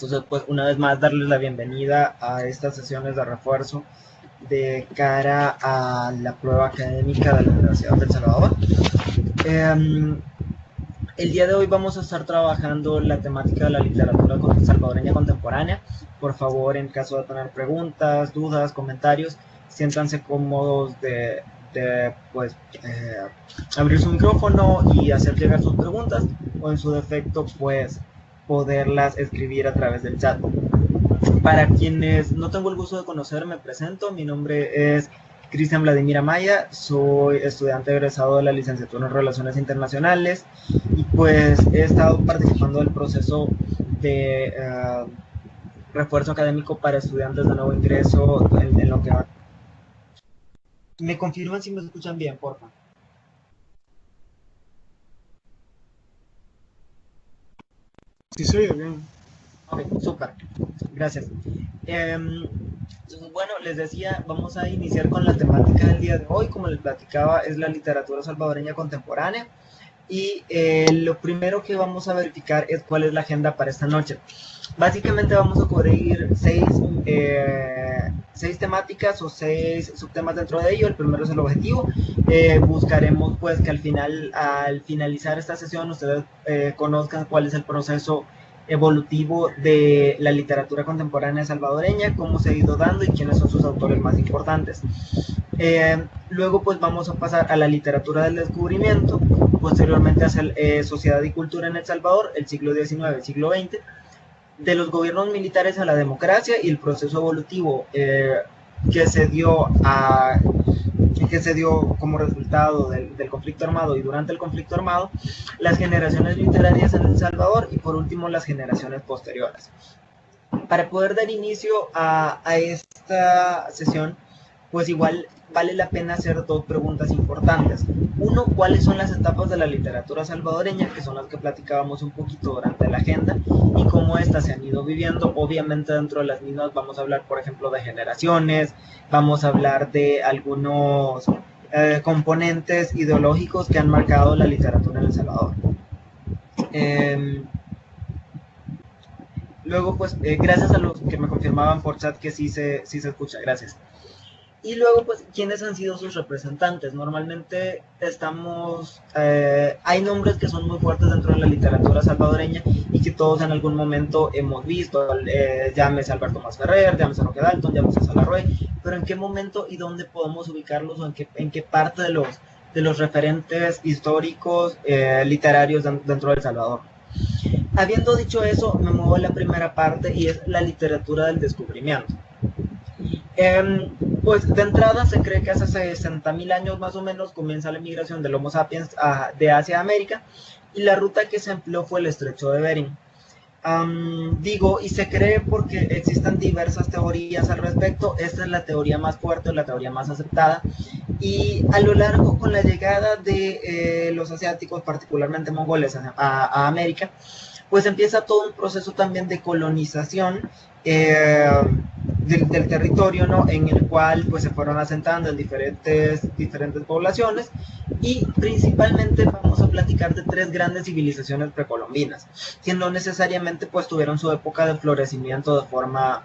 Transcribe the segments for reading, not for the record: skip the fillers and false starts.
Entonces, pues una vez más darles la bienvenida a estas sesiones de refuerzo de cara a la prueba académica de la Universidad de El Salvador. El día de hoy vamos a estar trabajando la temática de la literatura salvadoreña contemporánea. Por favor, en caso de tener preguntas, dudas, comentarios, siéntanse cómodos de abrir su micrófono y hacer llegar sus preguntas, o en su defecto, pues poderlas escribir a través del chat. Para quienes no tengo el gusto de conocer, me presento. Mi nombre es Cristian Vladimir Amaya, soy estudiante egresado de la licenciatura en Relaciones Internacionales y pues he estado participando del proceso de refuerzo académico para estudiantes de nuevo ingreso en lo que va. ¿Me confirman si me escuchan bien, por favor? Sí, se oye bien. Ok, súper. Gracias. Bueno, les decía, vamos a iniciar con la temática del día de hoy. Como les platicaba, es la literatura salvadoreña contemporánea. Y lo primero que vamos a verificar es cuál es la agenda para esta noche. Básicamente vamos a cubrir seis temáticas o 6 subtemas dentro de ello. El primero es el objetivo. Buscaremos pues que al finalizar esta sesión ustedes conozcan cuál es el proceso evolutivo de la literatura contemporánea salvadoreña, cómo se ha ido dando y quiénes son sus autores más importantes. Luego pues vamos a pasar a la literatura del descubrimiento, posteriormente a sociedad y cultura en El Salvador, el siglo XIX, siglo XX, de los gobiernos militares a la democracia y el proceso evolutivo que se dio como resultado del conflicto armado y durante el conflicto armado, las generaciones literarias en El Salvador y por último las generaciones posteriores. Para poder dar inicio a esta sesión, pues igual vale la pena hacer dos preguntas importantes. Uno, ¿cuáles son las etapas de la literatura salvadoreña, que son las que platicábamos un poquito durante la agenda, y cómo estas se han ido viviendo? Obviamente dentro de las mismas vamos a hablar, por ejemplo, de generaciones, vamos a hablar de algunos componentes ideológicos que han marcado la literatura en El Salvador. Luego, pues, gracias a los que me confirmaban por chat que sí se escucha, gracias. Y luego, pues, ¿quiénes han sido sus representantes? Normalmente hay nombres que son muy fuertes dentro de la literatura salvadoreña y que todos en algún momento hemos visto, llámese Alberto Masferrer, llámese Roque Dalton, llámese Salarroy, pero ¿en qué momento y dónde podemos ubicarlos o en qué parte de los referentes históricos literarios dentro de El Salvador? Habiendo dicho eso, me muevo a la primera parte y es la literatura del descubrimiento. Pues de entrada se cree que hace 60.000 años más o menos comienza la migración del Homo sapiens de Asia a América y la ruta que se empleó fue el estrecho de Bering. Y se cree porque existen diversas teorías al respecto. Esta es la teoría más fuerte, la teoría más aceptada, y a lo largo con la llegada de los asiáticos, particularmente mongoles a América, pues empieza todo un proceso también de colonización del territorio, ¿no? En el cual pues se fueron asentando en diferentes poblaciones, y principalmente vamos a platicar de 3 grandes civilizaciones precolombinas que no necesariamente pues tuvieron su época de florecimiento de forma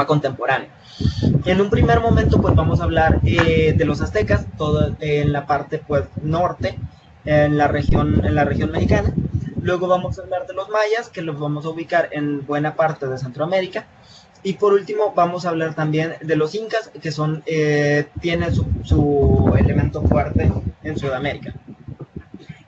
contemporánea. En un primer momento pues vamos a hablar de los aztecas, todo en la parte pues norte, en la región mexicana. Luego vamos a hablar de los mayas, que los vamos a ubicar en buena parte de Centroamérica. Y por último vamos a hablar también de los incas, que tienen su elemento fuerte en Sudamérica.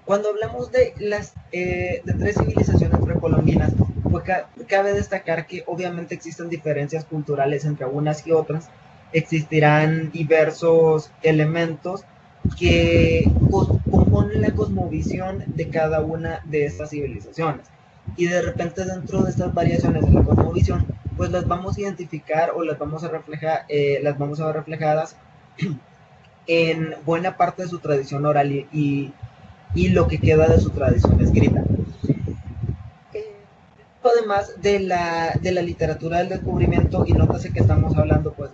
Cuando hablamos de 3 civilizaciones precolombinas, pues cabe destacar que obviamente existen diferencias culturales entre unas y otras. Existirán diversos elementos que componen la cosmovisión de cada una de estas civilizaciones, y de repente dentro de estas variaciones de la cosmovisión pues las vamos a identificar o las vamos a ver reflejadas en buena parte de su tradición oral y lo que queda de su tradición escrita. Además de la literatura del descubrimiento, y nótase que estamos hablando pues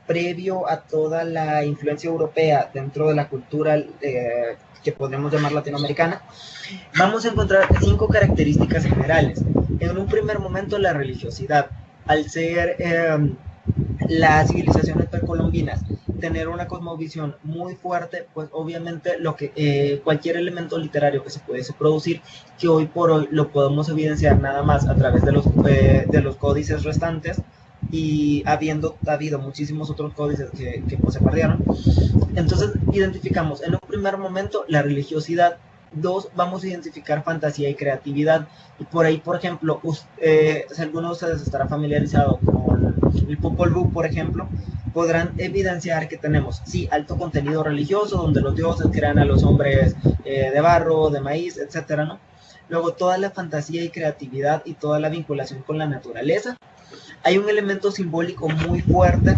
previo a toda la influencia europea dentro de la cultura que podemos llamar latinoamericana, vamos a encontrar 5 características generales. En un primer momento la religiosidad, al ser las civilizaciones precolombinas tener una cosmovisión muy fuerte, pues obviamente cualquier elemento literario que se pudiese producir, que hoy por hoy lo podemos evidenciar nada más a través de los códices restantes, y habido muchísimos otros códices que pues, se perdieron. Entonces identificamos en un primer momento la religiosidad. Dos, vamos a identificar fantasía y creatividad. Y por ahí, por ejemplo, si alguno de ustedes estará familiarizado con el Popol Vuh, por ejemplo, podrán evidenciar que tenemos, sí, alto contenido religioso, donde los dioses crean a los hombres de barro, de maíz, etcétera, ¿no? Luego, toda la fantasía y creatividad y toda la vinculación con la naturaleza. Hay un elemento simbólico muy fuerte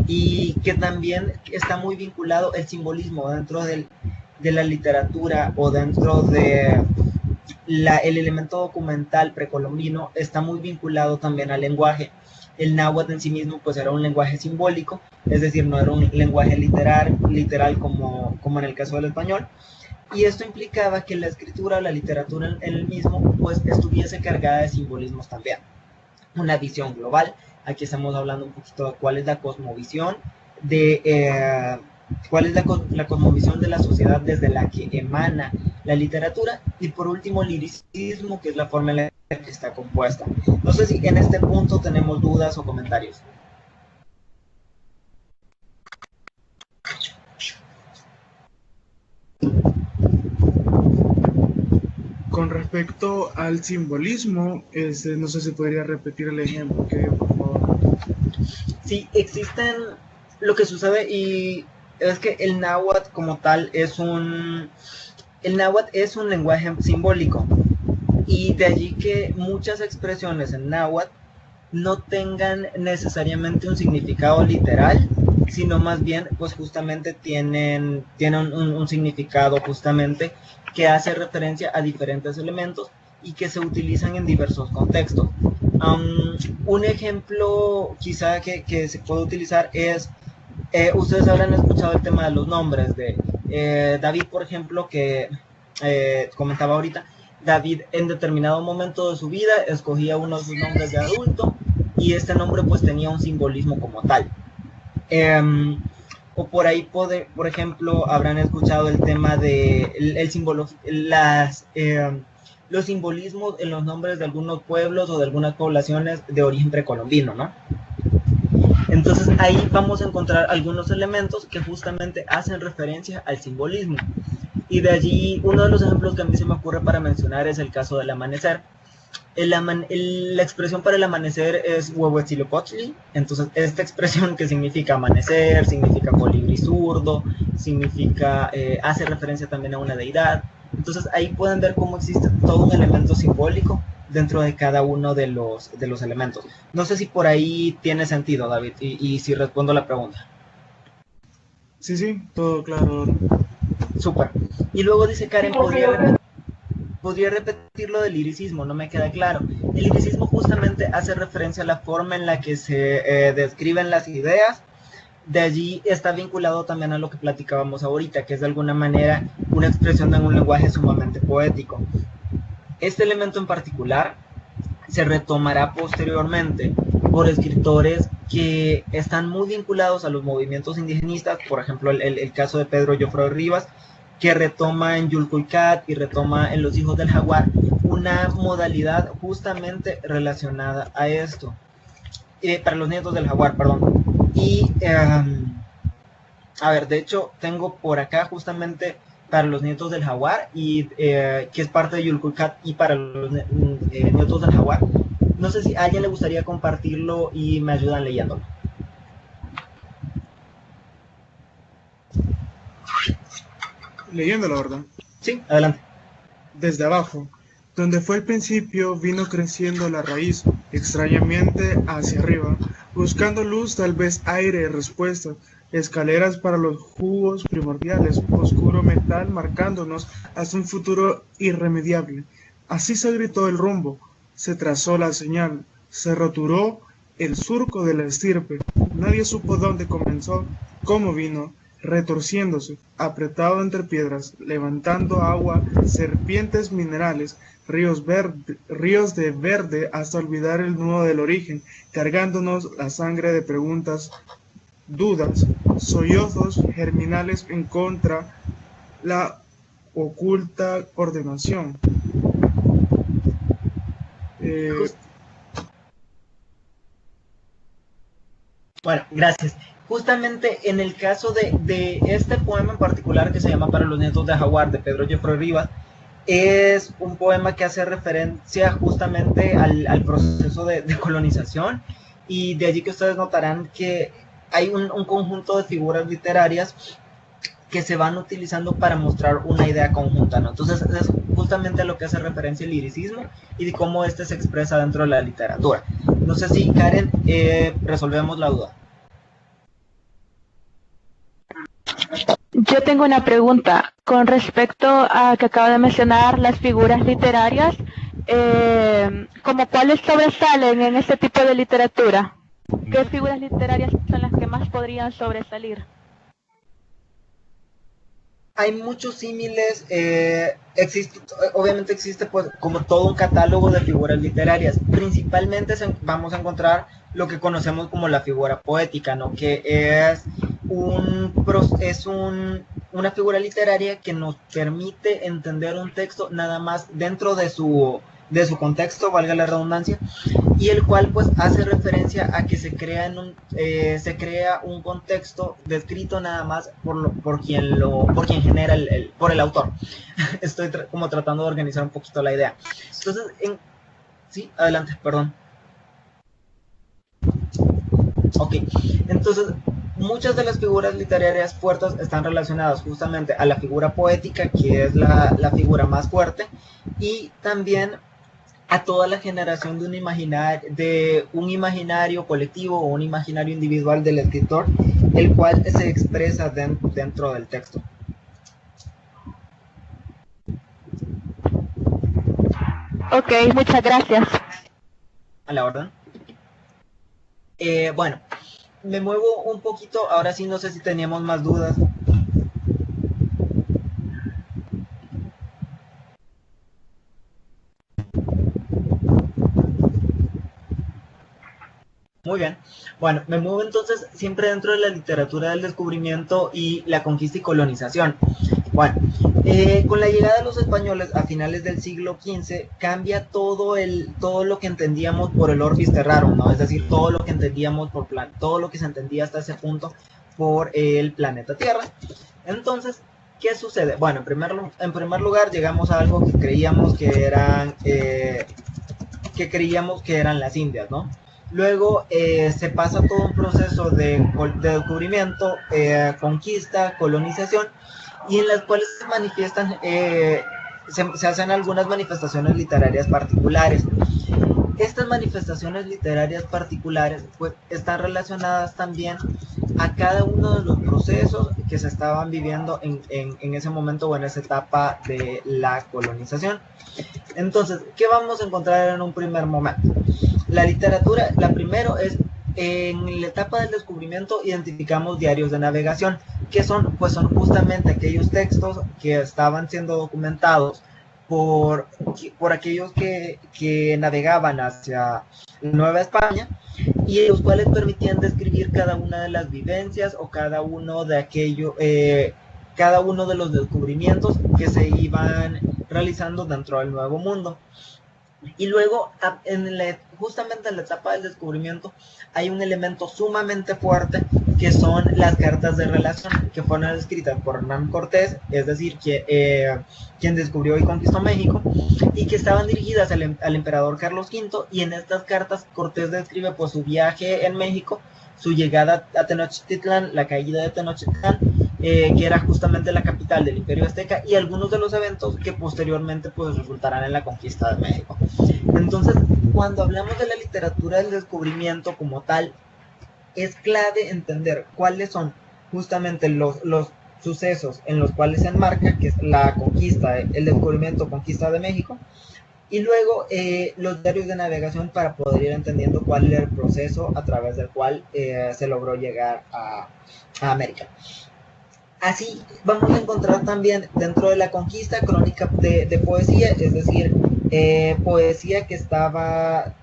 y que también está muy vinculado el simbolismo dentro de la literatura o dentro de el elemento documental precolombino, está muy vinculado también al lenguaje. El náhuatl en sí mismo pues era un lenguaje simbólico, es decir, no era un lenguaje literal como en el caso del español, y esto implicaba que la escritura o la literatura en el mismo pues estuviese cargada de simbolismos también. Una visión global, aquí estamos hablando un poquito de cuál es la cosmovisión cuál es la cosmovisión de la sociedad desde la que emana la literatura, y por último el liricismo, que es la forma en la que está compuesta. No sé si en este punto tenemos dudas o comentarios. Con respecto al simbolismo, no sé si podría repetir el ejemplo que dio, por favor. Sí, existen, lo que sucede y es que el náhuatl como tal el náhuatl es un lenguaje simbólico, y de allí que muchas expresiones en náhuatl no tengan necesariamente un significado literal, sino más bien pues justamente tienen un significado justamente que hace referencia a diferentes elementos y que se utilizan en diversos contextos. Un ejemplo quizá que se puede utilizar es, ustedes habrán escuchado el tema de los nombres de David, por ejemplo, que comentaba ahorita. David en determinado momento de su vida escogía uno de sus nombres de adulto, y este nombre pues tenía un simbolismo como tal. O por ahí, por ejemplo, habrán escuchado el tema de los simbolismos en los nombres de algunos pueblos o de algunas poblaciones de origen precolombino, ¿no? Entonces ahí vamos a encontrar algunos elementos que justamente hacen referencia al simbolismo. Y de allí, uno de los ejemplos que a mí se me ocurre para mencionar es el caso del amanecer. La expresión para el amanecer es Huehuetzilopochtli. Entonces esta expresión, que significa amanecer, significa colibrí zurdo, hace referencia también a una deidad. Entonces ahí pueden ver cómo existe todo un elemento simbólico dentro de cada uno de los elementos. No sé si por ahí tiene sentido, David, y si respondo la pregunta. Sí, todo claro. Súper. Y luego dice Karen, podría repetir lo del liricismo, no me queda claro. El liricismo justamente hace referencia a la forma en la que se describen las ideas. De allí está vinculado también a lo que platicábamos ahorita, que es de alguna manera una expresión en un lenguaje sumamente poético. Este elemento en particular se retomará posteriormente por escritores que están muy vinculados a los movimientos indigenistas, por ejemplo el caso de Pedro Joffroy Rivas, que retoma en Yulkuicat y retoma en Los Hijos del Jaguar una modalidad justamente relacionada a esto, para los Nietos del Jaguar, perdón. Y a ver, de hecho tengo por acá justamente para los Nietos del Jaguar, y que es parte de Yulkuicat, y para los Nietos del Jaguar. No sé si a alguien le gustaría compartirlo y me ayudan leyéndolo. Leyéndolo, ¿verdad? Sí, adelante. Desde abajo, donde fue el principio, vino creciendo la raíz, extrañamente hacia arriba, buscando luz, tal vez aire, respuestas, escaleras para los jugos primordiales, oscuro metal marcándonos hasta un futuro irremediable. Así se gritó el rumbo, se trazó la señal, se roturó el surco de la estirpe. Nadie supo dónde comenzó, cómo vino, retorciéndose, apretado entre piedras, levantando agua, serpientes minerales, ríos de verde hasta olvidar el nudo del origen, cargándonos la sangre de preguntas, dudas, sollozos germinales en contra la oculta ordenación. Bueno, gracias. Justamente en el caso de este poema en particular que se llama Para los nietos de Jaguar, de Pedro Jeffrey Rivas, es un poema que hace referencia justamente al proceso de colonización, y de allí que ustedes notarán que hay un conjunto de figuras literarias que se van utilizando para mostrar una idea conjunta, ¿no? Entonces es justamente a lo que hace referencia el liricismo y de cómo este se expresa dentro de la literatura. No sé si, Karen, resolvemos la duda. Yo tengo una pregunta con respecto a que acabo de mencionar las figuras literarias, ¿como cuáles sobresalen en este tipo de literatura? ¿Qué figuras literarias son las que más podrían sobresalir? Hay muchos símiles, obviamente existe pues como todo un catálogo de figuras literarias. Principalmente vamos a encontrar lo que conocemos como la figura poética, ¿no? Que es una figura literaria que nos permite entender un texto nada más dentro de su contexto, valga la redundancia, y el cual pues hace referencia a que se crea un contexto descrito nada más por quien genera por el autor. Estoy como tratando de organizar un poquito la idea. Entonces, sí, adelante, perdón. Ok, entonces muchas de las figuras literarias fuertes están relacionadas justamente a la figura poética, que es la figura más fuerte, y también a toda la generación de un imaginario colectivo o un imaginario individual del escritor, el cual se expresa dentro del texto. Ok, muchas gracias. A la orden. Bueno, me muevo un poquito, ahora sí no sé si teníamos más dudas. Muy bien. Bueno, me muevo entonces siempre dentro de la literatura del descubrimiento y la conquista y colonización. Bueno, con la llegada de los españoles a finales del siglo XV cambia todo lo que entendíamos por el orbis terrarum, ¿no? Es decir, todo lo que entendíamos todo lo que se entendía hasta ese punto por el planeta Tierra. Entonces, ¿qué sucede? Bueno, en primer lugar llegamos a algo que creíamos que eran las Indias, ¿no? Luego se pasa todo un proceso de descubrimiento, conquista, colonización, y en las cuales se manifiestan, se hacen algunas manifestaciones literarias particulares. Estas manifestaciones literarias particulares pues están relacionadas también a cada uno de los procesos que se estaban viviendo en ese momento o en esa etapa de la colonización. Entonces, ¿qué vamos a encontrar en un primer momento? La literatura, la primero es, en la etapa del descubrimiento identificamos diarios de navegación, que son justamente aquellos textos que estaban siendo documentados por aquellos que navegaban hacia Nueva España, y los cuales permitían describir cada una de las vivencias o cada uno de los descubrimientos que se iban realizando dentro del Nuevo Mundo. Y luego, justamente en la etapa del descubrimiento, hay un elemento sumamente fuerte que son las cartas de relación, que fueron escritas por Hernán Cortés, es decir, quien descubrió y conquistó México, y que estaban dirigidas al emperador Carlos V, y en estas cartas Cortés describe pues su viaje en México, su llegada a Tenochtitlán, la caída de Tenochtitlán, que era justamente la capital del Imperio Azteca, y algunos de los eventos que posteriormente pues resultarán en la conquista de México. Entonces, cuando hablamos de la literatura del descubrimiento como tal, es clave entender cuáles son justamente los sucesos en los cuales se enmarca, que es la conquista, el descubrimiento, conquista de México, y luego los diarios de navegación, para poder ir entendiendo cuál era el proceso a través del cual se logró llegar a América. Así vamos a encontrar también dentro de la conquista crónica de poesía, es decir, poesía que estaba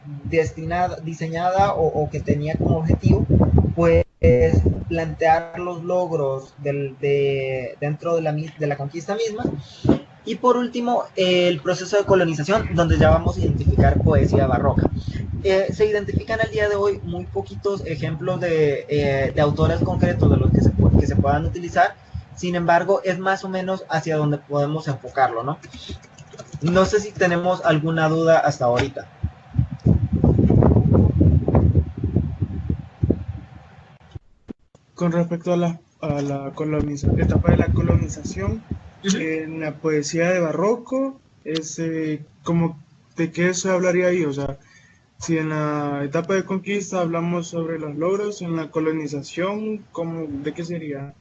diseñada o que tenía como objetivo, pues, plantear los logros dentro de la conquista misma. Y por último, el proceso de colonización, donde ya vamos a identificar poesía barroca. Se identifican al día de hoy muy poquitos ejemplos de autores concretos de los que se puedan utilizar. Sin embargo, es más o menos hacia donde podemos enfocarlo, ¿no? No sé si tenemos alguna duda hasta ahorita. Con respecto a la etapa de la colonización, en la poesía de barroco, como de qué se hablaría ahí, o sea, si en la etapa de conquista hablamos sobre los logros, en la colonización, ¿de qué sería?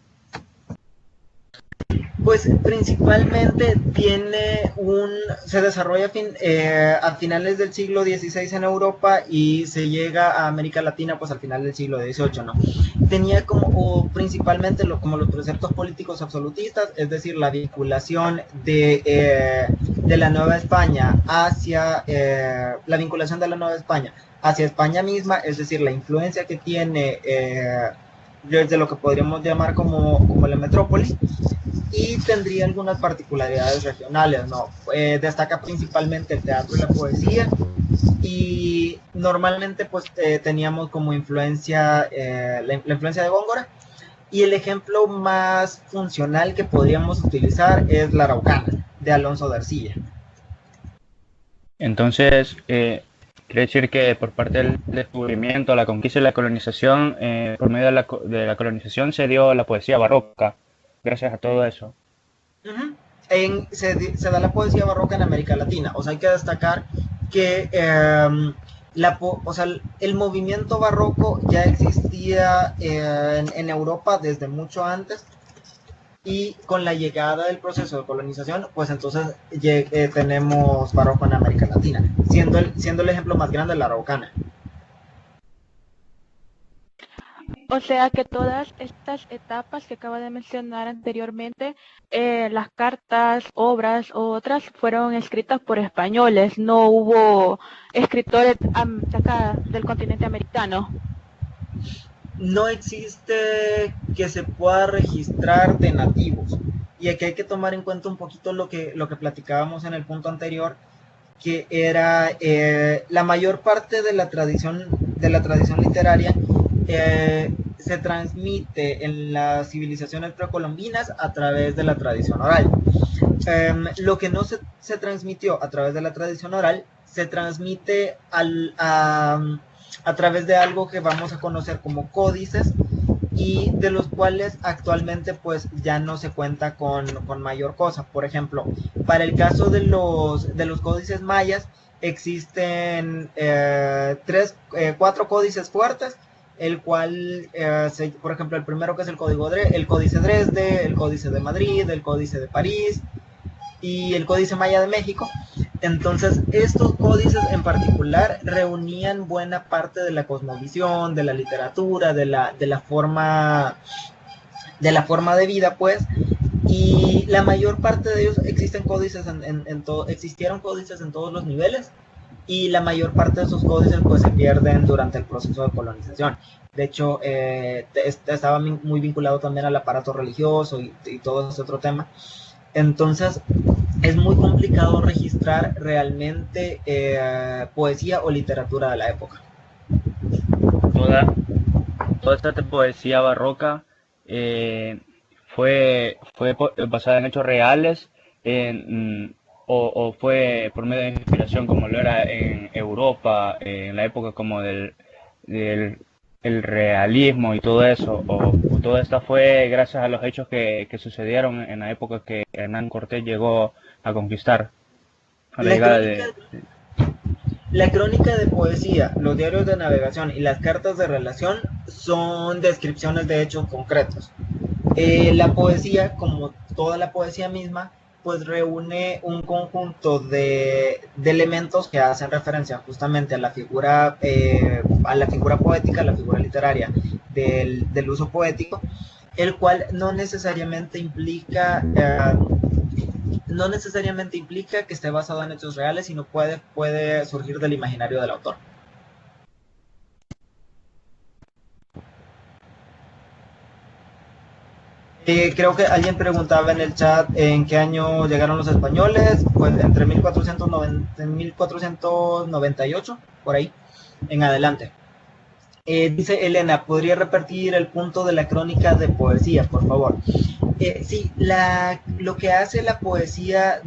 Pues principalmente se desarrolla a finales del siglo XVI en Europa y se llega a América Latina pues al final del siglo XVIII, ¿no? Tenía principalmente como los preceptos políticos absolutistas, es decir, la vinculación de la Nueva España hacia España misma, es decir, la influencia que tiene desde lo que podríamos llamar como la metrópoli, y tendría algunas particularidades regionales, ¿no? Destaca principalmente el teatro y la poesía, y normalmente pues teníamos como influencia la influencia de Góngora, y el ejemplo más funcional que podríamos utilizar es la Araucana, de Alonso de Ercilla. Entonces, quiere decir que por parte del descubrimiento, la conquista y la colonización, por medio de la colonización se dio la poesía barroca, gracias a todo eso. Se da la poesía barroca en América Latina. O sea, hay que destacar que el movimiento barroco ya existía en Europa desde mucho antes, y con la llegada del proceso de colonización, pues entonces tenemos barroco en América Latina, siendo el ejemplo más grande la Araucana. O sea que todas estas etapas que acaba de mencionar anteriormente, las cartas, obras u otras, fueron escritas por españoles, no hubo escritores acá del continente americano. No existe que se pueda registrar de nativos, y aquí hay que tomar en cuenta un poquito lo que platicábamos en el punto anterior, que era la mayor parte de la tradición literaria se transmite en las civilizaciones precolombinas a través de la tradición oral. Lo que no se transmitió a través de la tradición oral se transmite a través de algo que vamos a conocer como códices, y de los cuales actualmente pues ya no se cuenta con mayor cosa. Por ejemplo, para el caso de los códices mayas existen 4 códices fuertes, el cual, por ejemplo, el primero, que es el Códice Dresde, el Códice de Madrid, el Códice de París y el Códice Maya de México. Entonces, estos códices en particular reunían buena parte de la cosmovisión, de la literatura, de la forma de vida, pues, y la mayor parte de ellos existieron códices en todos los niveles, y la mayor parte de esos códices pues se pierden durante el proceso de colonización. De hecho, estaba muy vinculado también al aparato religioso y todo ese otro tema. Entonces, es muy complicado registrar realmente poesía o literatura de la época. Toda esta poesía barroca fue basada en hechos reales, o fue por medio de inspiración, como lo era en Europa, en la época como del el realismo y todo eso, o todo esto fue gracias a los hechos que sucedieron en la época que Hernán Cortés llegó a conquistar, a la llegada La crónica de poesía, los diarios de navegación y las cartas de relación son descripciones de hechos concretos. La poesía, como toda la poesía misma, pues reúne un conjunto de elementos que hacen referencia justamente a la figura poética, a la figura literaria del uso poético, el cual no necesariamente implica que esté basado en hechos reales, sino puede surgir del imaginario del autor. Creo que alguien preguntaba en el chat en qué año llegaron los españoles, pues entre 1498, por ahí, en adelante. Dice Elena, ¿podría repetir el punto de la crónica de poesía, por favor? Sí, lo que hace la poesía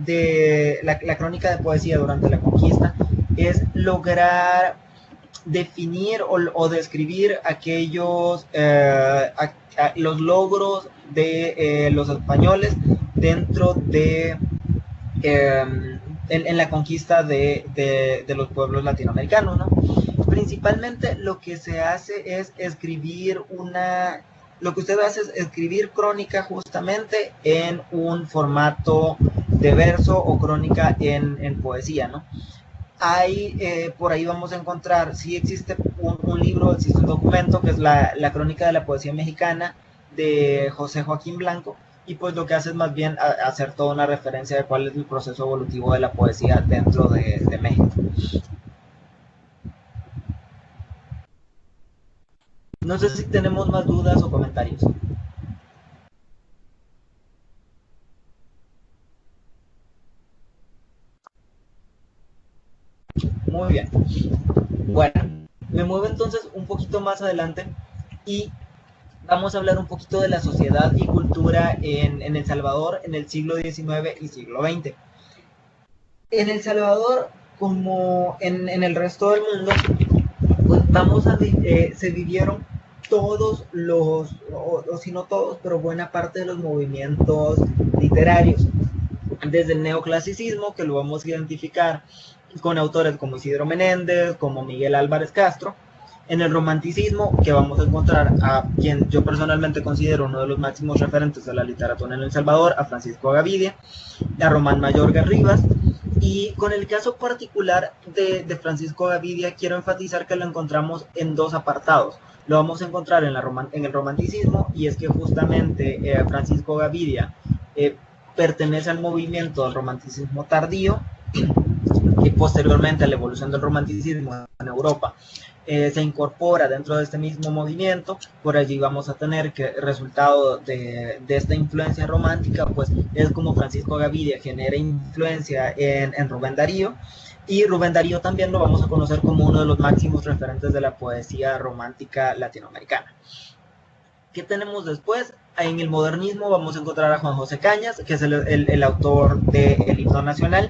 la crónica de poesía durante la conquista es lograr definir o describir aquellos los logros de los españoles dentro de en la conquista de los pueblos latinoamericanos, ¿no? Principalmente lo que se hace es escribir lo que usted hace es escribir crónica justamente en un formato de verso o crónica en poesía, ¿no? Por ahí vamos a encontrar, sí existe un libro, existe un documento que es la Crónica de la Poesía Mexicana de José Joaquín Blanco, y pues lo que hace es más bien hacer toda una referencia de cuál es el proceso evolutivo de la poesía dentro de México. No sé si tenemos más dudas o comentarios. Muy bien. Bueno, me muevo entonces un poquito más adelante y vamos a hablar un poquito de la sociedad y cultura en El Salvador en el siglo XIX y siglo XX. En El Salvador, como en el resto del mundo, pues se vivieron todos o si no todos, pero buena parte de los movimientos literarios. Desde el neoclasicismo, que lo vamos a identificar con autores como Isidro Menéndez, como Miguel Álvarez Castro. En el romanticismo, que vamos a encontrar a quien yo personalmente considero uno de los máximos referentes de la literatura en El Salvador, a Francisco Gavidia, a Román Mayorga Rivas. Y con el caso particular de Francisco Gavidia, quiero enfatizar que lo encontramos en dos apartados. Lo vamos a encontrar en el romanticismo, y es que justamente Francisco Gavidia pertenece al movimiento del romanticismo tardío, y posteriormente a la evolución del romanticismo en Europa se incorpora dentro de este mismo movimiento. Por allí vamos a tener que el resultado de esta influencia romántica pues es como Francisco Gavidia genera influencia en Rubén Darío, y Rubén Darío también lo vamos a conocer como uno de los máximos referentes de la poesía romántica latinoamericana. ¿Qué tenemos después? En el modernismo vamos a encontrar a Juan José Cañas, que es el autor del himno nacional,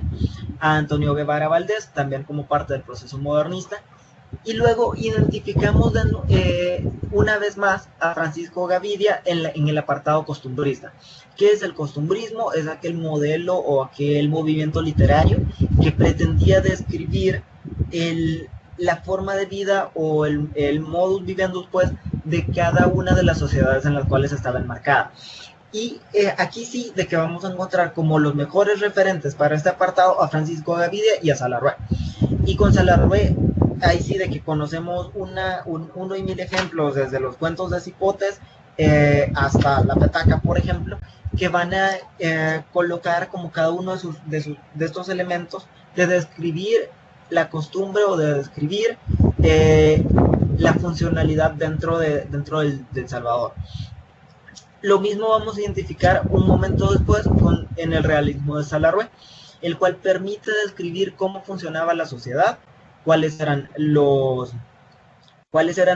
a Antonio Guevara Valdés, también como parte del proceso modernista, y luego identificamos una vez más a Francisco Gavidia en el apartado costumbrista. ¿Qué es el costumbrismo? Es aquel modelo o aquel movimiento literario que pretendía describir la forma de vida o el modus vivendus pues de cada una de las sociedades en las cuales estaba enmarcada. Y aquí sí, de que vamos a encontrar como los mejores referentes para este apartado a Francisco Gavidia y a Salarrué. Y con Salarrué, ahí sí de que conocemos uno y mil ejemplos, desde los cuentos de Cipotes hasta la petaca, por ejemplo, que van a colocar como cada uno de estos elementos de describir la costumbre o de describir la funcionalidad dentro del Salvador. Lo mismo vamos a identificar un momento después en el realismo de Salarrué, el cual permite describir cómo funcionaba la sociedad, cuáles eran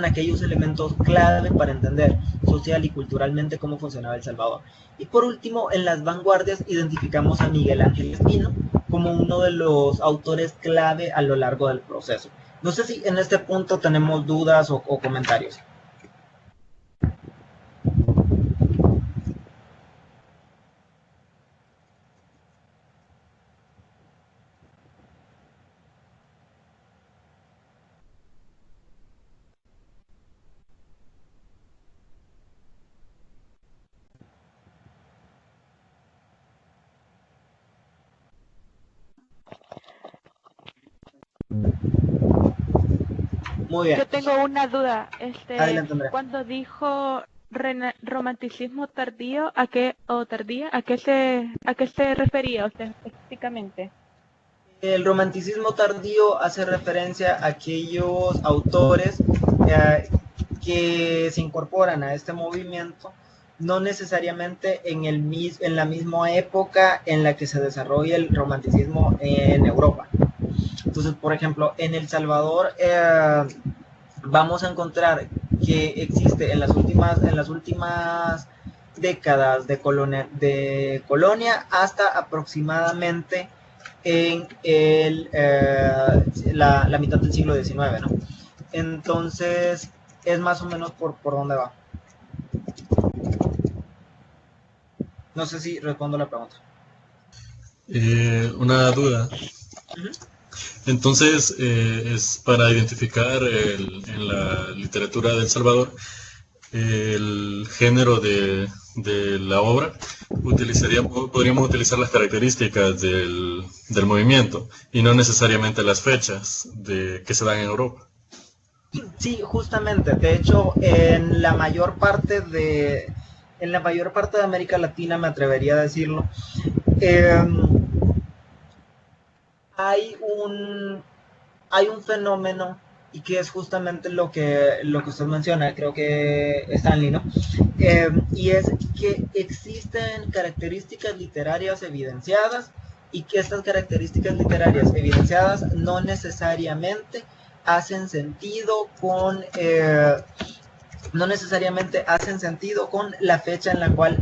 aquellos elementos clave para entender social y culturalmente cómo funcionaba El Salvador. Y por último, en las vanguardias identificamos a Miguel Ángel Espino como uno de los autores clave a lo largo del proceso. No sé si en este punto tenemos dudas o comentarios. Muy bien. Yo tengo una duda. Adelante, Andrea. Cuando dijo romanticismo tardío, ¿a qué se refería usted específicamente? El romanticismo tardío hace referencia a aquellos autores que se incorporan a este movimiento, no necesariamente en la misma época en la que se desarrolla el romanticismo en Europa. Entonces, por ejemplo, en El Salvador vamos a encontrar que existe en las últimas décadas de colonia hasta aproximadamente en la mitad del siglo XIX, ¿no? Entonces, es más o menos por dónde va. No sé si respondo la pregunta. Una duda. Entonces, es para identificar en la literatura de El Salvador el género de la obra, podríamos utilizar las características del movimiento y no necesariamente las fechas que se dan en Europa. Sí, justamente. De hecho, en la mayor parte de América Latina, me atrevería a decirlo, hay un fenómeno, y que es justamente lo que usted menciona, creo que Stanley, ¿no? Y es que existen características literarias evidenciadas, y que estas características literarias evidenciadas no necesariamente hacen sentido con la fecha en la cual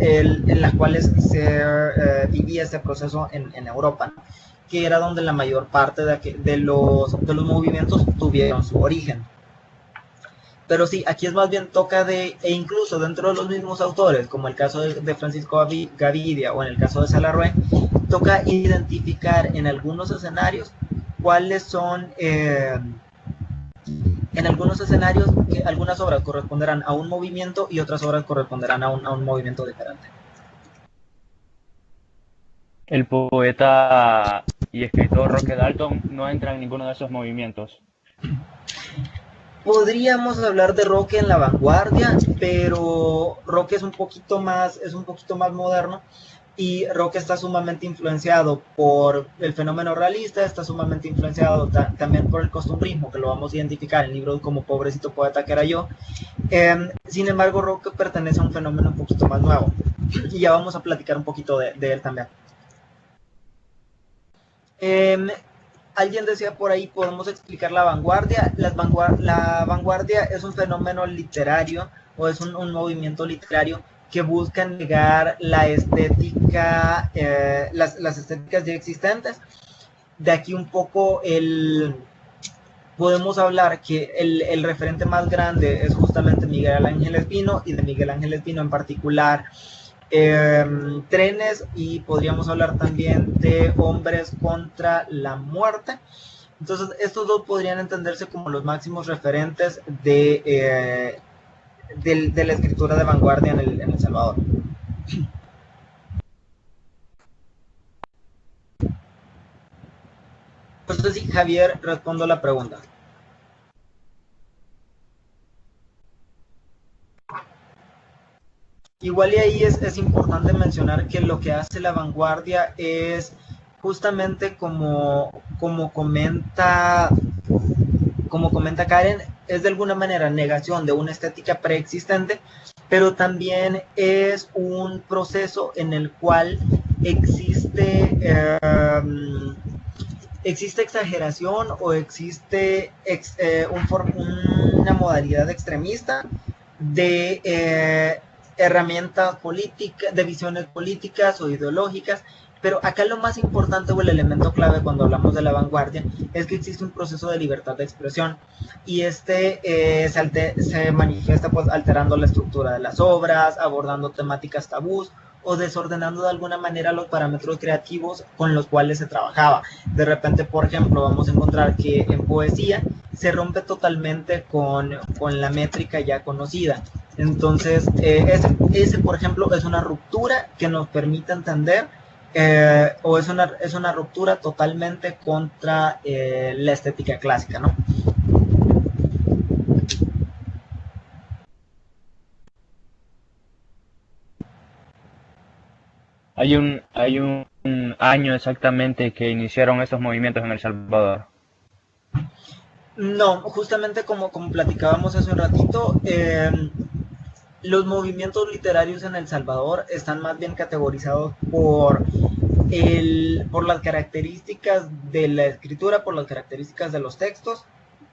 se vivía este proceso en Europa, ¿no? Que era donde la mayor parte de los movimientos tuvieron su origen. Pero sí, aquí es más bien e incluso dentro de los mismos autores, como el caso de Francisco Gavidia o en el caso de Salarrué, toca identificar en algunos escenarios cuáles son, en algunos escenarios, que algunas obras corresponderán a un movimiento y otras obras corresponderán a un movimiento diferente. El poeta y escritor Roque Dalton no entra en ninguno de esos movimientos. Podríamos hablar de Roque en la vanguardia, pero Roque es un poquito más moderno, y Roque está sumamente influenciado por el fenómeno realista, está sumamente influenciado también por el costumbrismo, que lo vamos a identificar en libros como Pobrecito Poeta que era yo. Sin embargo, Roque pertenece a un fenómeno un poquito más nuevo, y ya vamos a platicar un poquito de él también. Alguien decía por ahí, podemos explicar la vanguardia. La vanguardia es un fenómeno literario, o es un movimiento literario que busca negar la estética, las estéticas ya existentes. De aquí un poco podemos hablar que el referente más grande es justamente Miguel Ángel Espino, y de Miguel Ángel Espino en particular Trenes, y podríamos hablar también de Hombres contra la Muerte. Entonces, estos dos podrían entenderse como los máximos referentes de la escritura de vanguardia en El Salvador. Entonces, sí, Javier, respondo la pregunta. Igual y ahí es importante mencionar que lo que hace la vanguardia es justamente como comenta Karen, es de alguna manera negación de una estética preexistente, pero también es un proceso en el cual existe exageración, o existe una modalidad extremista de herramientas políticas, de visiones políticas o ideológicas. Pero acá lo más importante, o el elemento clave cuando hablamos de la vanguardia, es que existe un proceso de libertad de expresión, y se manifiesta pues alterando la estructura de las obras, abordando temáticas tabús, o desordenando de alguna manera los parámetros creativos con los cuales se trabajaba. De repente, por ejemplo, vamos a encontrar que en poesía se rompe totalmente con la métrica ya conocida. Entonces, ese, por ejemplo, es una ruptura que nos permite entender, o es una ruptura totalmente contra la estética clásica, ¿no? un año exactamente que iniciaron estos movimientos en El Salvador. No, justamente como platicábamos hace un ratito, los movimientos literarios en El Salvador están más bien categorizados por las características de la escritura, por las características de los textos,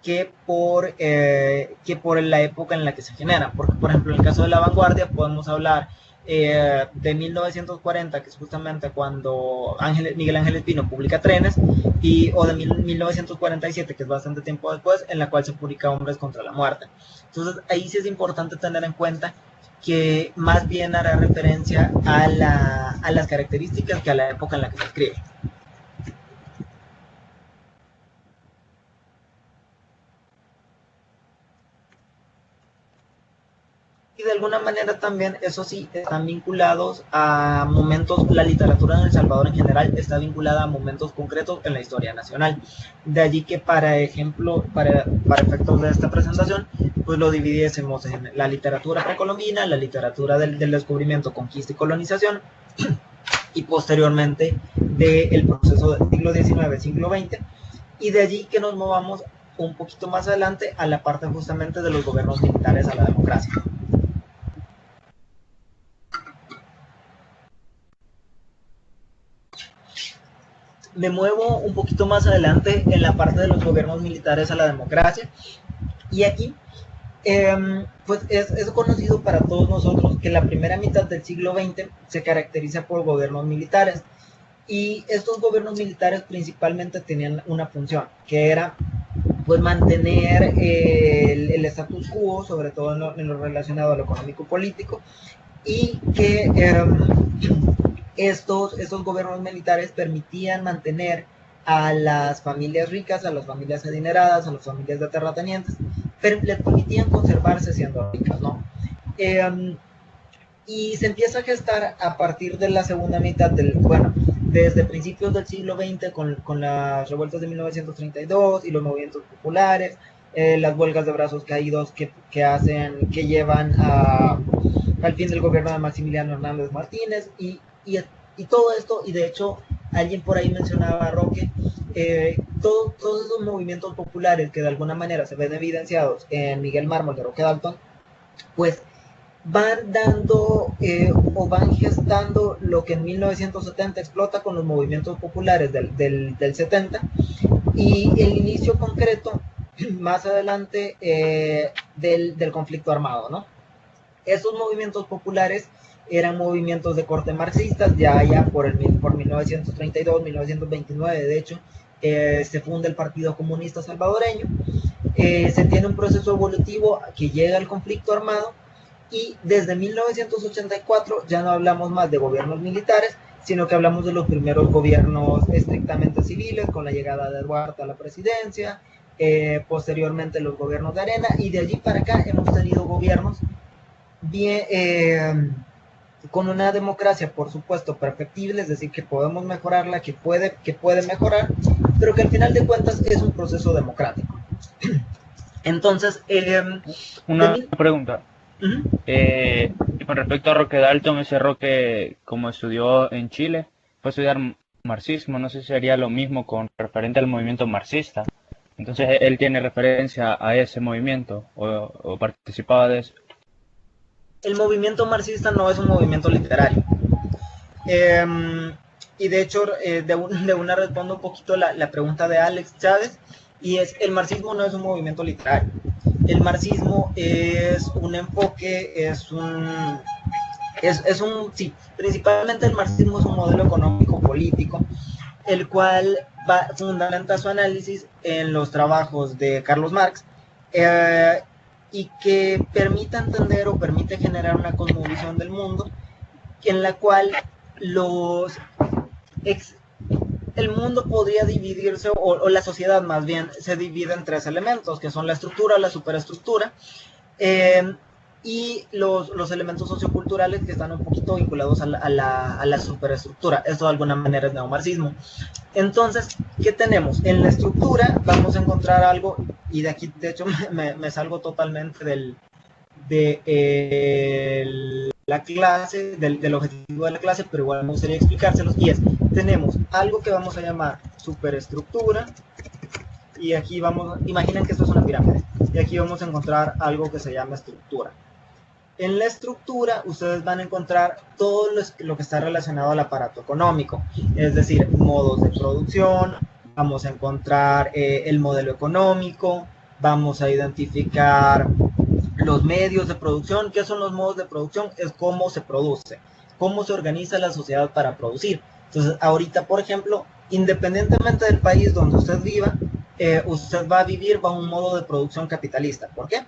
que por la época en la que se generan. Porque, por ejemplo, en el caso de La Vanguardia podemos hablar de 1940, que es justamente cuando Miguel Ángel Espino publica Trenes, o de 1947, que es bastante tiempo después, en la cual se publica Hombres contra la Muerte. Entonces ahí sí es importante tener en cuenta que más bien hará referencia a las características que a la época en la que se escribe. Y de alguna manera también, eso sí, están vinculados a momentos, la literatura en El Salvador en general está vinculada a momentos concretos en la historia nacional. De allí que, para ejemplo, para efectos de esta presentación, pues lo dividiésemos en la literatura precolombina, la literatura del descubrimiento, conquista y colonización, y posteriormente del proceso del siglo XIX, siglo XX, y de allí que nos movamos un poquito más adelante a la parte justamente de los gobiernos militares a la democracia. Me muevo un poquito más adelante en la parte de los gobiernos militares a la democracia, y aquí pues es conocido para todos nosotros que la primera mitad del siglo XX se caracteriza por gobiernos militares, y estos gobiernos militares principalmente tenían una función, que era pues mantener el status quo, sobre todo en lo relacionado a lo económico-político, y que estos gobiernos militares permitían mantener a las familias ricas, a las familias adineradas, a las familias de terratenientes, pero les permitían conservarse siendo ricas, ¿no? Y se empieza a gestar a partir de la segunda mitad desde principios del siglo XX con las revueltas de 1932 y los movimientos populares, las huelgas de brazos caídos que llevan al fin del gobierno de Maximiliano Hernández Martínez, y todo esto. Y de hecho alguien por ahí mencionaba a Roque, todos esos movimientos populares que de alguna manera se ven evidenciados en Miguel Mármol de Roque Dalton, pues van dando o van gestando lo que en 1970 explota con los movimientos populares del 70, y el inicio concreto más adelante del conflicto armado, ¿no? Esos movimientos populares eran movimientos de corte marxistas, ya por 1932, 1929, de hecho, se funda el Partido Comunista Salvadoreño, se tiene un proceso evolutivo que llega al conflicto armado, y desde 1984 ya no hablamos más de gobiernos militares, sino que hablamos de los primeros gobiernos estrictamente civiles, con la llegada de Duarte a la presidencia, posteriormente los gobiernos de Arena, y de allí para acá hemos tenido gobiernos bien, con una democracia, por supuesto, perfectible, es decir, que podemos mejorarla, que puede mejorar, pero que al final de cuentas es un proceso democrático. Entonces, una pregunta. Uh-huh. Con respecto a Roque Dalton, ese Roque, como estudió en Chile, fue a estudiar marxismo, no sé si sería lo mismo con referente al movimiento marxista. Entonces, ¿él tiene referencia a ese movimiento o participaba de eso? El movimiento marxista no es un movimiento literario. Y de hecho, de una respondo un poquito la pregunta de Alex Chávez, y es: el marxismo no es un movimiento literario. El marxismo es un enfoque, sí, principalmente el marxismo es un modelo económico político, el cual fundamenta su análisis en los trabajos de Carlos Marx, y que permite entender o permite generar una cosmovisión del mundo en la cual el mundo podría dividirse, o la sociedad más bien, se divide en tres elementos, que son la estructura, la superestructura, y los elementos socioculturales, que están un poquito vinculados a la superestructura. Esto de alguna manera es neomarxismo. Entonces, ¿qué tenemos? En la estructura vamos a encontrar algo, y de aquí de hecho me salgo totalmente la clase, del objetivo de la clase, pero igual me gustaría explicárselos, y es, tenemos algo que vamos a llamar superestructura, y aquí vamos, imaginen que esto es una pirámide, y aquí vamos a encontrar algo que se llama estructura. En la estructura ustedes van a encontrar todo lo que está relacionado al aparato económico, es decir, modos de producción, vamos a encontrar el modelo económico, vamos a identificar los medios de producción. ¿Qué son los modos de producción? Es cómo se produce, cómo se organiza la sociedad para producir. Entonces, ahorita, por ejemplo, independientemente del país donde usted viva, usted va a vivir bajo un modo de producción capitalista. ¿Por qué?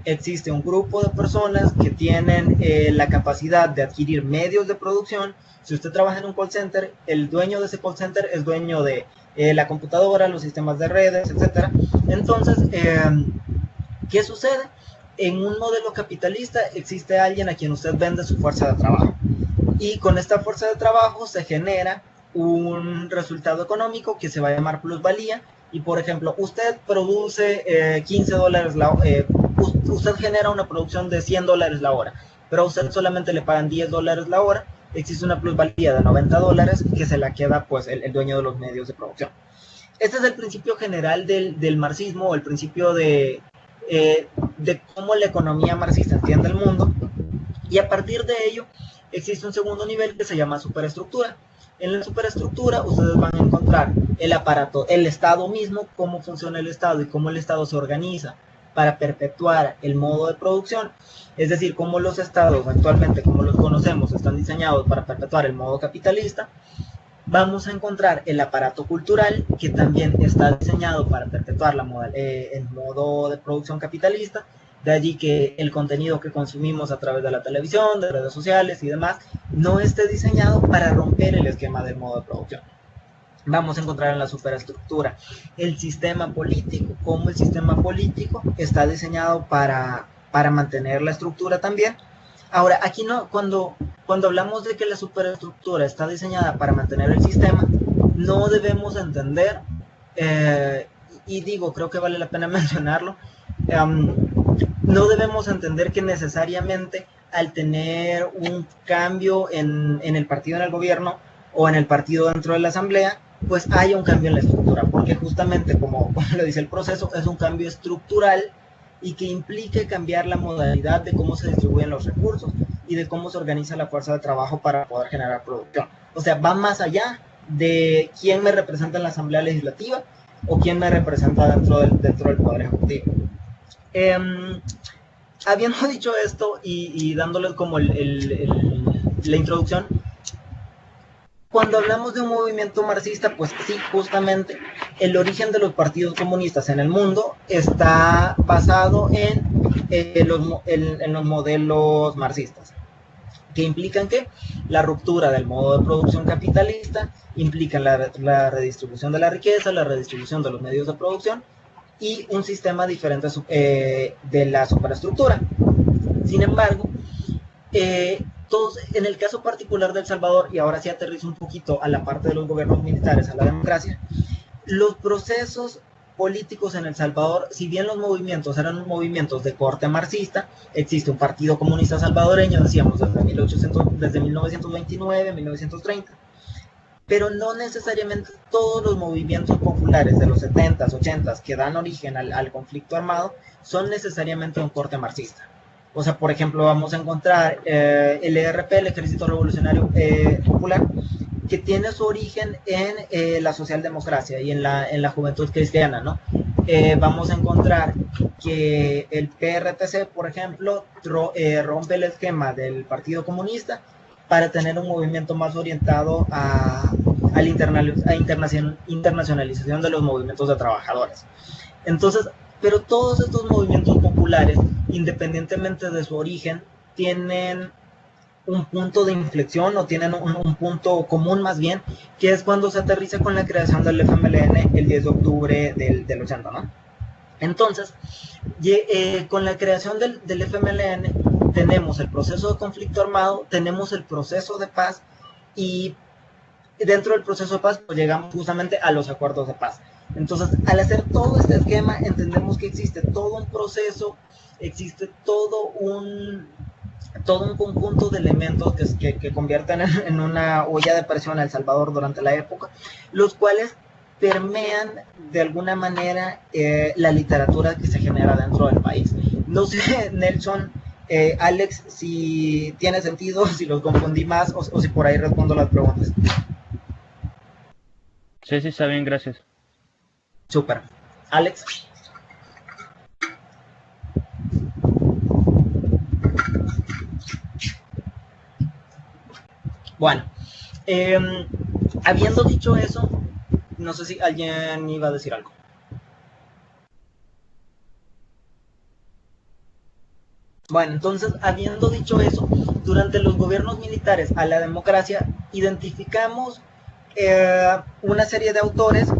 Existe un grupo de personas que tienen la capacidad de adquirir medios de producción. Si usted trabaja en un call center, el dueño de ese call center es dueño de la computadora, los sistemas de redes, etc. Entonces, ¿qué sucede? En un modelo capitalista existe alguien a quien usted vende su fuerza de trabajo. Y con esta fuerza de trabajo se genera un resultado económico que se va a llamar plusvalía. Y por ejemplo, usted produce $15, usted genera una producción de $100 la hora, pero a usted solamente le pagan $10 la hora. Existe una plusvalía de $90 que se la queda pues el dueño de los medios de producción. Este es el principio general del marxismo, o el principio de cómo la economía marxista entiende el mundo. Y a partir de ello existe un segundo nivel que se llama superestructura. En la superestructura ustedes van a encontrar el aparato, el Estado mismo, cómo funciona el Estado y cómo el Estado se organiza para perpetuar el modo de producción. Es decir, cómo los estados actualmente, como los conocemos, están diseñados para perpetuar el modo capitalista. Vamos a encontrar el aparato cultural, que también está diseñado para perpetuar el modo de producción capitalista. De allí que el contenido que consumimos a través de la televisión, de redes sociales y demás, no esté diseñado para romper el esquema del modo de producción. Vamos a encontrar en la superestructura el sistema político, cómo el sistema político está diseñado para mantener la estructura también. Ahora, aquí no, cuando hablamos de que la superestructura está diseñada para mantener el sistema, no debemos entender, y digo, creo que vale la pena mencionarlo, no debemos entender que necesariamente al tener un cambio en el partido en el gobierno o en el partido dentro de la asamblea, pues haya un cambio en la estructura, porque justamente como lo dice el proceso, es un cambio estructural y que implique cambiar la modalidad de cómo se distribuyen los recursos y de cómo se organiza la fuerza de trabajo para poder generar producción. O sea, va más allá de quién me representa en la asamblea legislativa o quién me representa dentro del poder ejecutivo. Habiendo dicho esto y dándoles como la introducción, cuando hablamos de un movimiento marxista, pues sí, justamente el origen de los partidos comunistas en el mundo está basado en los modelos marxistas, que implican que la ruptura del modo de producción capitalista implica la redistribución de la riqueza, la redistribución de los medios de producción y un sistema diferente de la superestructura. Sin embargo, todos, en el caso particular de El Salvador, y ahora sí aterrizo un poquito a la parte de los gobiernos militares, a la democracia, los procesos políticos en El Salvador, si bien los movimientos eran movimientos de corte marxista, existe un partido comunista salvadoreño, decíamos, desde 1929, 1930, pero no necesariamente todos los movimientos populares de los 70s, 80s que dan origen al conflicto armado son necesariamente un corte marxista. O sea, por ejemplo, vamos a encontrar el ERP, el Ejército Revolucionario Popular, que tiene su origen en la socialdemocracia y en la juventud cristiana, ¿no? Vamos a encontrar que el PRTC, por ejemplo, rompe el esquema del Partido Comunista para tener un movimiento más orientado a internacionalización de los movimientos de trabajadores. Entonces, pero todos estos movimientos populares, independientemente de su origen, tienen un punto de inflexión o tienen un punto común más bien, que es cuando se aterriza con la creación del FMLN el 10 de octubre del 80, ¿no? Entonces, con la creación del FMLN tenemos el proceso de conflicto armado, tenemos el proceso de paz y dentro del proceso de paz pues llegamos justamente a los acuerdos de paz. Entonces, al hacer todo este esquema, entendemos que existe todo un proceso, existe todo todo un conjunto de elementos que convierten en una olla de presión a El Salvador durante la época, los cuales permean de alguna manera la literatura que se genera dentro del país. No sé, Nelson, Alex, si tiene sentido, si los confundí más o si por ahí respondo las preguntas. Sí, sí, está bien, gracias. Súper. Alex. Bueno, habiendo dicho eso, no sé si alguien iba a decir algo. Bueno, entonces, habiendo dicho eso, durante los gobiernos militares a la democracia, identificamos una serie de autores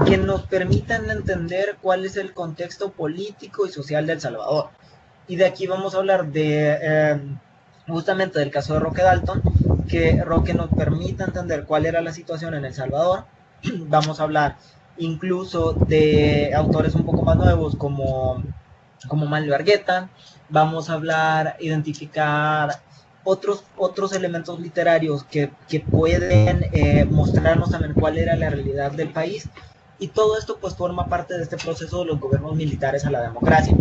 que nos permitan entender cuál es el contexto político y social de El Salvador. Y de aquí vamos a hablar de justamente del caso de Roque Dalton, que Roque nos permita entender cuál era la situación en El Salvador. Vamos a hablar incluso de autores un poco más nuevos como Manlio Argueta. Vamos a hablar, identificar otros elementos literarios que pueden mostrarnos también cuál era la realidad del país, y todo esto pues forma parte de este proceso de los gobiernos militares a la democracia.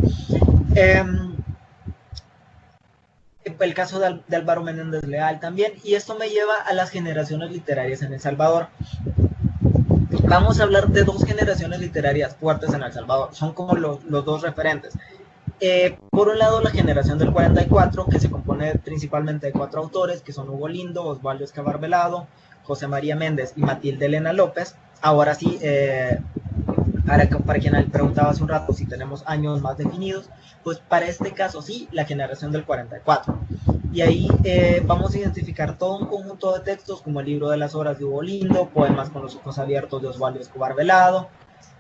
El caso de Álvaro Menéndez Leal también, y esto me lleva a las generaciones literarias en El Salvador. Vamos a hablar de dos generaciones literarias fuertes en El Salvador, son como los dos referentes. Por un lado, la generación del 44, que se compone principalmente de 4 autores, que son Hugo Lindo, Osvaldo Escobar Velado, José María Méndez y Matilde Elena López. Ahora sí, para quien preguntaba hace un rato si tenemos años más definidos, pues para este caso sí, la generación del 44. Y ahí vamos a identificar todo un conjunto de textos como el libro de las horas de Hugo Lindo, poemas con los ojos abiertos de Osvaldo Escobar Velado,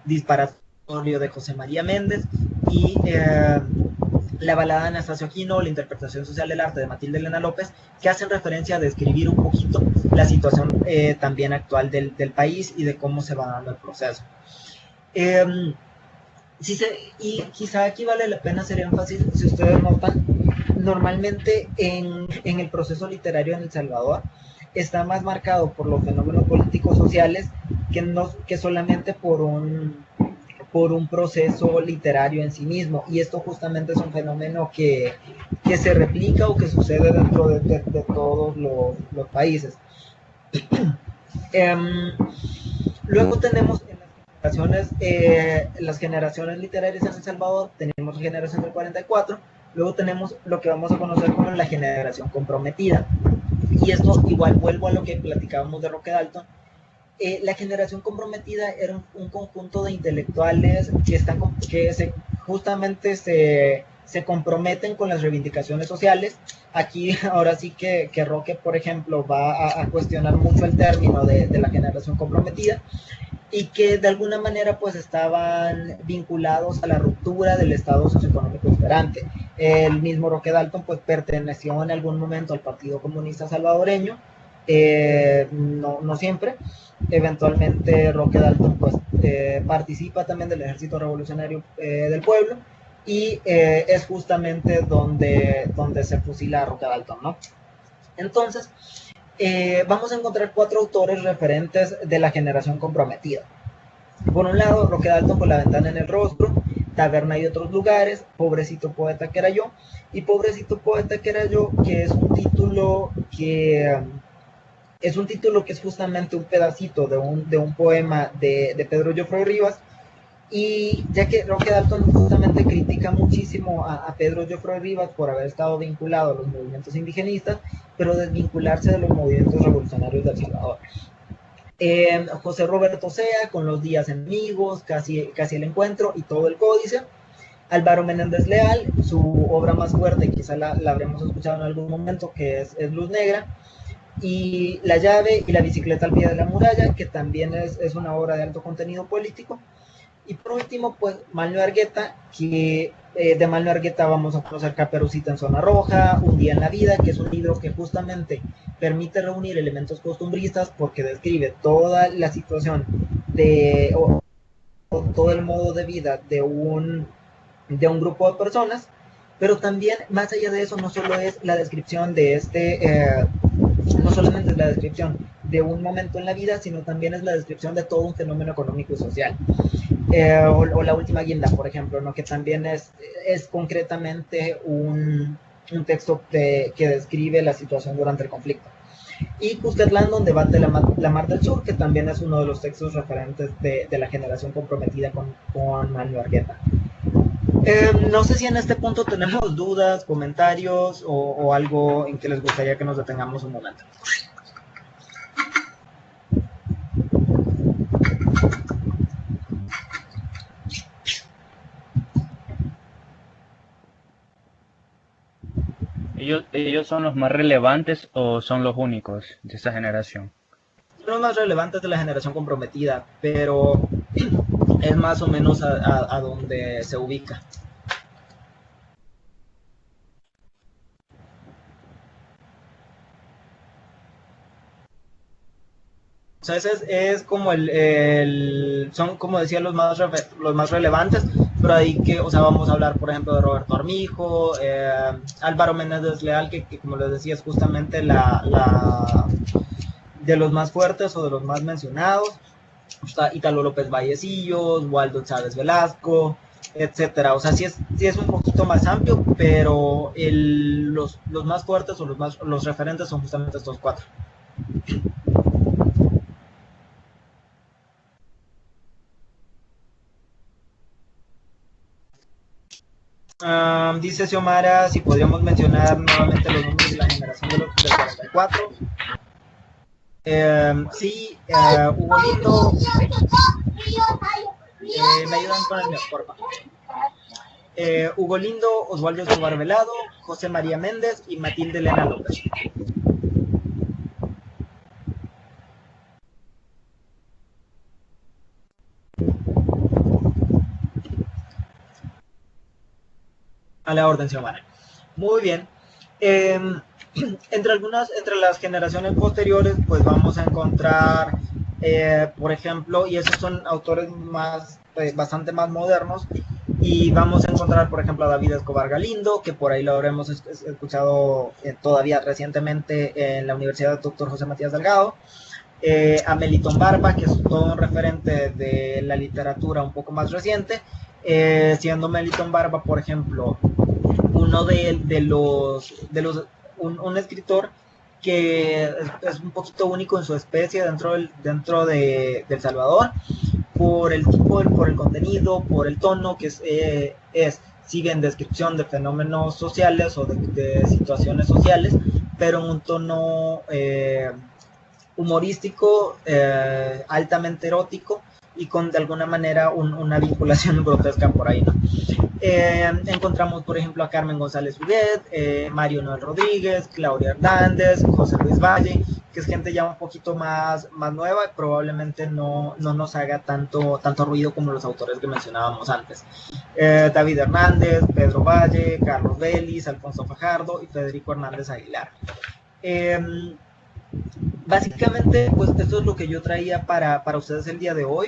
disparatorio de José María Méndez, y la balada de Anastasio Aquino, la interpretación social del arte de Matilde Elena López, que hacen referencia a describir un poquito la situación también actual del país y de cómo se va dando el proceso. Y quizá aquí vale la pena hacer énfasis, si ustedes notan, normalmente en el proceso literario en El Salvador está más marcado por los fenómenos políticos sociales que solamente por un proceso literario en sí mismo, y esto justamente es un fenómeno que se replica o que sucede dentro de todos los países. Luego tenemos las generaciones literarias en El Salvador, tenemos la generación del 44, luego tenemos lo que vamos a conocer como la generación comprometida, y esto igual vuelvo a lo que platicábamos de Roque Dalton. La generación comprometida era un conjunto de intelectuales que justamente se comprometen con las reivindicaciones sociales. Aquí ahora sí que Roque, por ejemplo, va a cuestionar mucho el término de la generación comprometida, y que de alguna manera pues estaban vinculados a la ruptura del estado socioeconómico imperante. El mismo Roque Dalton pues perteneció en algún momento al Partido Comunista Salvadoreño, no siempre. Eventualmente Roque Dalton pues participa también del Ejército Revolucionario del Pueblo, y es justamente donde se fusila a Roque Dalton, ¿no? Entonces, vamos a encontrar 4 autores referentes de la generación comprometida. Por un lado, Roque Dalton con La ventana en el rostro, Taberna y otros lugares, Pobrecito poeta que era yo, y Pobrecito poeta que era yo, que es un título que es justamente un pedacito de un poema de Pedro Joffroy Rivas. Y ya que Roque Dalton justamente critica muchísimo a Pedro Joffroy Rivas por haber estado vinculado a los movimientos indigenistas, pero desvincularse de los movimientos revolucionarios de El Salvador. José Roberto Sea con Los días enemigos, casi el encuentro y todo el códice. Álvaro Menéndez Leal, su obra más fuerte, quizá la habremos escuchado en algún momento, que es Luz Negra, y La llave y la bicicleta al pie de la muralla, que también es una obra de alto contenido político. Y por último, pues Manlio Argueta, que de Manlio Argueta vamos a conocer Caperucita en Zona Roja, Un día en la vida, que es un libro que justamente permite reunir elementos costumbristas porque describe toda la situación todo el modo de vida de un grupo de personas. Pero también, más allá de eso, no solo es la descripción de no solamente es la descripción de un momento en la vida, sino también es la descripción de todo un fenómeno económico y social. O la última guinda, por ejemplo, ¿no? Que también es concretamente un texto que describe la situación durante el conflicto. Y Cuscatlán, donde bate la mar del Sur, que también es uno de los textos referentes de la generación comprometida con Manuel Argueta. No sé si en este punto tenemos dudas, comentarios o algo en que les gustaría que nos detengamos un momento. ¿Ellos son los más relevantes o son los únicos de esa generación? Son los más relevantes de la generación comprometida, pero es más o menos a donde se ubica. O sea, ese es como son, como decía, los más relevantes, pero ahí que, o sea, vamos a hablar, por ejemplo, de Roberto Armijo, Álvaro Menéndez Leal, que como les decía, es justamente de los más fuertes o de los más mencionados. Está Italo López Vallecillos, Waldo Chávez Velasco, etcétera. O sea, sí es un poquito más amplio, pero los más fuertes o los referentes son justamente estos cuatro. Dice Xiomara si podríamos mencionar nuevamente los nombres de la generación del 44. Sí, Hugo Lindo. Me ayudan con el mío, por favor. Hugo Lindo, Osvaldo Escobar Velado, José María Méndez y Matilde Elena López. A la orden, Xiomara. Muy bien. Entre las generaciones posteriores, pues vamos a encontrar, por ejemplo, y esos son autores bastante más modernos, y vamos a encontrar, por ejemplo, a David Escobar Galindo, que por ahí lo habremos escuchado todavía recientemente en la Universidad Dr. José Matías Delgado, a Melitón Barba, que es todo un referente de la literatura un poco más reciente, siendo Melitón Barba, por ejemplo, uno un escritor que es un poquito único en su especie dentro de El Salvador, por el tipo, por el contenido, por el tono, que sigue en descripción de fenómenos sociales o de situaciones sociales, pero en un tono humorístico, altamente erótico, y con de alguna manera una vinculación grotesca por ahí, ¿no? Encontramos, por ejemplo, a Carmen González Huguet, Mario Noel Rodríguez, Claudia Hernández, José Luis Valle, que es gente ya un poquito más nueva y probablemente no nos haga tanto ruido como los autores que mencionábamos antes. David Hernández, Pedro Valle, Carlos Vélez, Alfonso Fajardo y Federico Hernández Aguilar. Básicamente, pues esto es lo que yo traía para ustedes el día de hoy.